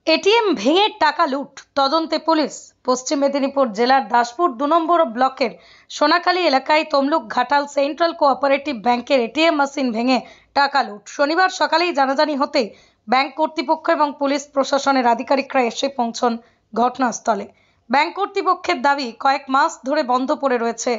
ATM ভেঙে টাকা লুট, তদন্তে পুলিশ। পশ্চিম মেদিনীপুর জেলার দাসপুর 2 নম্বর ব্লকের সোনাখালী এলাকায় তমলুক ঘাটাল সেন্ট্রাল কোঅপারেটিভ ব্যাংকের এটিএম মেশিন ভেঙে টাকা লুট। শনিবার সকালেই জানাজানি হতেই ব্যাংক কর্তৃপক্ষ এবং পুলিশ প্রশাসনের আধিকারিকরা এসে পৌঁছন ঘটনাস্থলে। ব্যাংক কর্তৃপক্ষের দাবি, কয়েক মাস ধরে বন্ধ পড়ে রয়েছে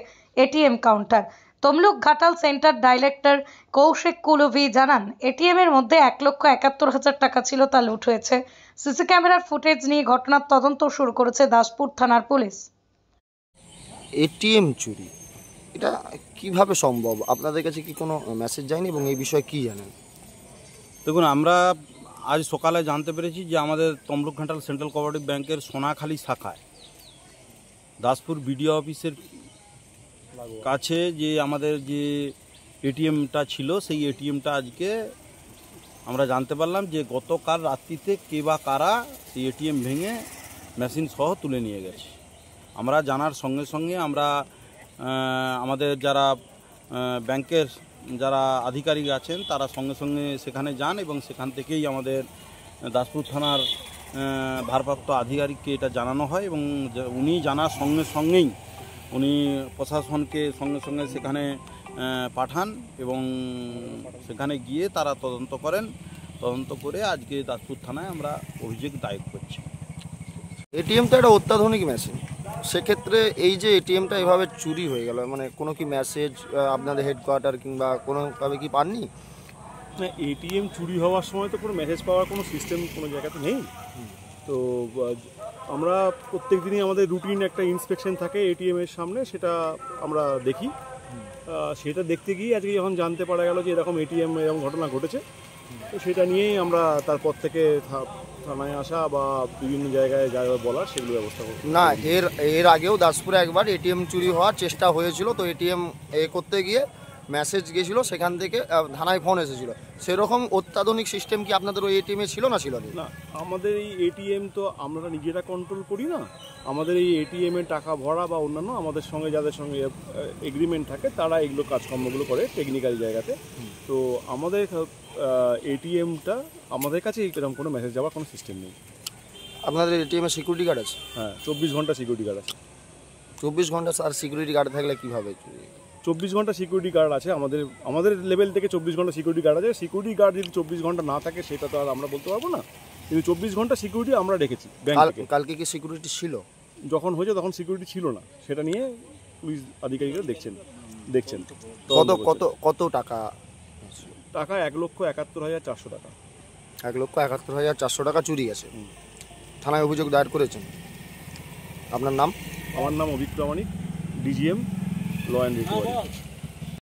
ATM counter. Tamluk Ghatal centre director Kaushik কুলভি জানান, এটিএম এর মধ্যে 1,71,000 টাকা ছিল, তা লুট হয়েছে। সিসি ক্যামেরার ফুটেজ নিয়ে ঘটনার তদন্ত শুরু করেছে দাসপুর থানার পুলিশ। এটিএম চুরি, এটা কিভাবে সম্ভব? আপনাদের কাছে কি কোনো মেসেজ যায়নি এবং এই বিষয়ে কি জানেন? দেখুন, আমরা আজ সকালে জানতে পেরেছি যে আমাদের তমলুক ঘাটাল সেন্ট্রাল কোঅপারেটিভ ব্যাংকের সোনাখালী শাখায় দাসপুর বিডিও অফিসের কাছে যে আমাদের যে এটিএমটা ছিল, সেই এটিএমটা আজকে আমরা জানতে পারলাম যে গতকাল রাত্রিতে কে বা কারা সেই এটিএম ভেঙে মেশিন সহ তুলে নিয়ে গেছে। আমরা জানার সঙ্গে সঙ্গে আমরা আমাদের যারা ব্যাংকের যারা আধিকারিক আছেন তারা সঙ্গে সঙ্গে সেখানে যান এবং সেখান থেকেই আমাদের দাসপুর থানার ভারপ্রাপ্ত আধিকারিককে এটা জানানো হয় এবং উনি জানার সঙ্গে সঙ্গেই উনি প্রশাসনকে সঙ্গে সঙ্গে সেখানে পাঠান এবং সেখানে গিয়ে তারা তদন্ত করেন। তদন্ত করে আজকে দাসপুর থানায় আমরা অভিযোগ দায়ের করছি। এটিএমটা একটা অত্যাধুনিক মেশিন, সেক্ষেত্রে এই যে এটিএমটা এভাবে চুরি হয়ে গেল, মানে কোনো কি মেসেজ আপনাদের হেডকোয়ার্টার কিংবা কোনোভাবে কি পাননি? না, এটিএম চুরি হওয়ার সময় তো কোনো মেসেজ পাওয়ার কোনো সিস্টেম কোনো জায়গাতে নেই। তো আমরা প্রত্যেক দিনই আমাদের রুটিন একটা ইন্সপেকশন থাকে এটিএমের সামনে, সেটা আমরা দেখি। সেটা দেখতে গিয়ে আজকে যখন জানতে পারা গেল যে এরকম এটিএম এরকম ঘটনা ঘটেছে, তো সেটা নিয়েই আমরা তারপর থেকে থানায় আসা বা বিভিন্ন জায়গায় যা বলার সেগুলো ব্যবস্থা করি। না, এর আগেও দাসপুরে একবার এটিএম চুরি হওয়ার চেষ্টা হয়েছিল, তো এটিএম করতে গিয়ে মেসেজ গিয়েছিল, সেখান থেকে থানায় ফোন এসেছিল। সেরকম অত্যাধুনিক সিস্টেম কি আপনাদের ওই এটিএমে ছিল না? ছিল না, আমাদের এই এটিএম তো আমরা নিজেরা কন্ট্রোল করি না। আমাদের এই এটিএমে টাকা ভরা বা অন্যান্য আমাদের সঙ্গে যাদের সঙ্গে এগ্রিমেন্ট থাকে তারা এগুলো কাজকর্মগুলো করে টেকনিক্যাল জায়গাতে। তো আমাদের এটিএমটা আমাদের কাছে এরকম কোনো মেসেজ যাওয়ার কোনো সিস্টেম নেই। আপনাদের এটিএমে সিকিউরিটি গার্ড আছে? হ্যাঁ, 24 ঘন্টা সিকিউরিটি গার্ড আছে। 24 ঘন্টা আর সিকিউরিটি গার্ড থাকলে কীভাবে? 24 ঘন্টা সিকিউরিটি গার্ড আছে আমাদের লেভেল থেকে 24 ঘন্টা সিকিউরিটি গার্ড আছে। সিকিউরিটি গার্ড যদি 24 ঘন্টা না থাকে সেটা তো আর আমরা বলতে পারবো না, কিন্তু 24 ঘন্টা সিকিউরিটি আমরা রেখেছি ব্যাংক থেকে। কালকে কি সিকিউরিটি ছিল? যখন হয়েছে তখন সিকিউরিটি ছিল না, সেটা নিয়ে পুলিশ আধিকারিকরা দেখছেন। কত টাকা? টাকা 1,71,400 টাকা। 1,71,400 টাকা চুরি গেছে। থানায় অভিযোগ দায়ের করেছেন? আপনার নাম? আমার নাম অভিক প্রামাণিক, ডিজিএম ল অ্যান্ড রিকভারি।